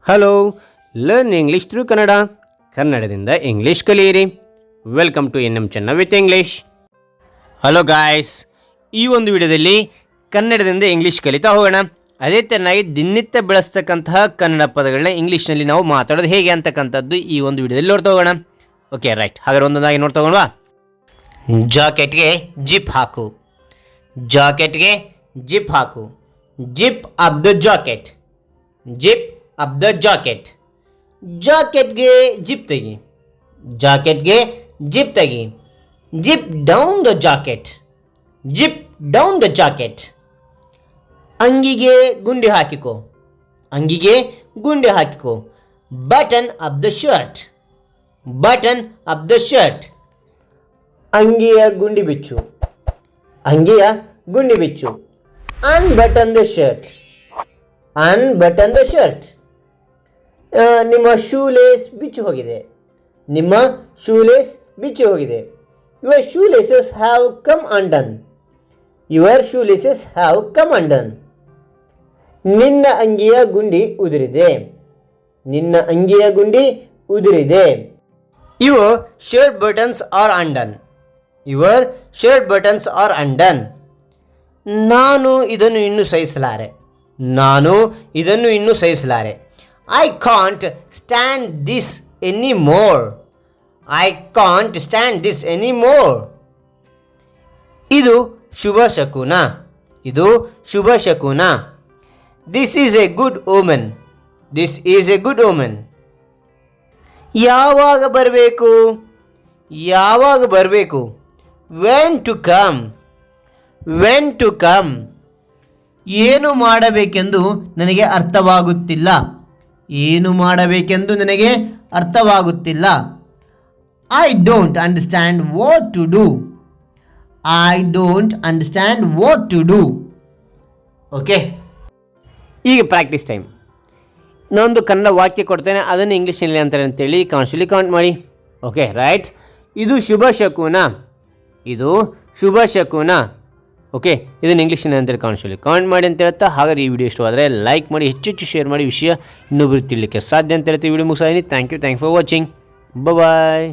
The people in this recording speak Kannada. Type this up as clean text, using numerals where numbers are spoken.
Hello, learn English through Kannada. ಕನ್ನಡದಿಂದ ಇಂಗ್ಲೀಷ್ ಕಲಿಯಿರಿ. ವೆಲ್ಕಮ್ ಟು ಎನ್ ಎಂ ಚೆನ್ನ ವಿತ್ ಇಂಗ್ಲೀಷ್. ಹಲೋ ಗಾಯ್ಸ್, ಈ ಒಂದು ವಿಡಿಯೋದಲ್ಲಿ ಕನ್ನಡದಿಂದ ಇಂಗ್ಲೀಷ್ ಕಲಿತಾ ಹೋಗೋಣ. ಅದೇ ತೆರನಾಗಿ ದಿನನಿತ್ಯ ಬಳಸ್ತಕ್ಕಂತಹ ಕನ್ನಡ ಪದಗಳನ್ನ ಇಂಗ್ಲೀಷ್ನಲ್ಲಿ ನಾವು ಮಾತಾಡೋದು ಹೇಗೆ ಅಂತಕ್ಕಂಥದ್ದು ಈ ಒಂದು ವಿಡಿಯೋದಲ್ಲಿ ನೋಡ್ತಾ ಹೋಗೋಣ. ಓಕೆ ರೈಟ್, ಹಾಗಾದ್ರೆ ಒಂದೊಂದಾಗಿ ನೋಡ್ತಾ ಹೋಗೋಣ. ಜಾಕೆಟ್ಗೆ ಜಿಪ್ ಹಾಕು. ಜಾಕೆಟ್ಗೆ ಜಿಪ್ ಹಾಕು. Zip up the jacket. Zip up the jacket. ಜಾಕೆಟ್ಗೆ ಜಿಪ್ ತೆಗಿ. ಜಾಕೆಟ್ಗೆ ಜಿಪ್ ತೆಗಿ. Zip down the jacket. Zip down the jacket. ಅಂಗಿಗೆ ಗುಂಡಿ ಹಾಕಿಕೋ. ಅಂಗಿಗೆ ಗುಂಡಿ ಹಾಕಿಕೋ. Button up the shirt. Button up the shirt. ಅಂಗಿಯ ಗುಂಡಿ ಬಿಚ್ಚು. ಅಂಗಿಯ ಗುಂಡಿ ಬಿಚ್ಚು. Unbutton the shirt. Unbutton the shirt. ನಿಮ್ಮ ಶೂಲೇಸ್ ಬಿಚ್ಚಿ ಹೋಗಿದೆ. ನಿಮ್ಮ ಶೂಲೇಸ್ ಬಿಚ್ಚಿ ಹೋಗಿದೆ. Your shoelaces have come undone. Your shoelaces have come undone. ನಿನ್ನ ಅಂಗಿಯ ಗುಂಡಿ ಉದುರಿದೆ. ನಿನ್ನ ಅಂಗಿಯ ಗುಂಡಿ ಉದುರಿದೆ. Your shirt buttons are undone. Your shirt buttons are undone. ನಾನು ಇದನ್ನು ಇನ್ನೂ ಸಹಿಸಲಾರೆ. ನಾನು ಇದನ್ನು ಇನ್ನೂ ಸಹಿಸಲಾರೆ. I can't stand this anymore. I can't stand this anymore. ಇದು ಶುಭ ಶಕುನ. ಇದು ಶುಭ ಶಕುನ. This is a good omen. This is a good omen. ಯಾವಾಗ ಬರಬೇಕು. ಯಾವಾಗ ಬರಬೇಕು. When to come. When to come. ಏನು ಮಾಡಬೇಕೆಂದು ನನಗೆ ಅರ್ಥವಾಗುತ್ತಿಲ್ಲ. ಏನು ಮಾಡಬೇಕೆಂದು ನನಗೆ ಅರ್ಥವಾಗುತ್ತಿಲ್ಲ. I don't understand what to do. I don't understand what to do. Okay, ಈಗ ಪ್ರಾಕ್ಟೀಸ್ ಟೈಮ್. ನಾನೊಂದು ಕನ್ನಡ ವಾಕ್ಯ ಕೊಡ್ತೇನೆ, ಅದನ್ನು ಇಂಗ್ಲೀಷ್ನಲ್ಲಿ ಅಂತಾರೆ ಅಂತೇಳಿ ಕಾಮೆಂಟ್ ಮಾಡಿ. Okay right. ಇದು ಶುಭ ಶಕುನ. ಇದು ಶುಭ ಶಕುನ. ಓಕೆ, ಇದನ್ನು ಇಂಗ್ಲೀಷ್ನಲ್ಲಿ ಅಂತೇಳಿ ಕಾಮೆಂಟ್ ಮಾಡಿ ಅಂತ ಹೇಳ್ತಾ, ಹಾಗಾದ್ರೆ ಈ ವಿಡಿಯೋ ಇಷ್ಟವಾದರೆ ಲೈಕ್ ಮಾಡಿ, ಹೆಚ್ಚು ಶೇರ್ ಮಾಡಿ, ವಿಷಯ ಇನ್ನೊಬ್ಬರು ತಿಳಲಿಕ್ಕೆ ಸಾಧ್ಯ ಅಂತ ಹೇಳ್ತೀವಿ. ವಿಡಿಯೋ ಮುಗಿಸಿದ್ದೀನಿ. Thank you for watching. Bye.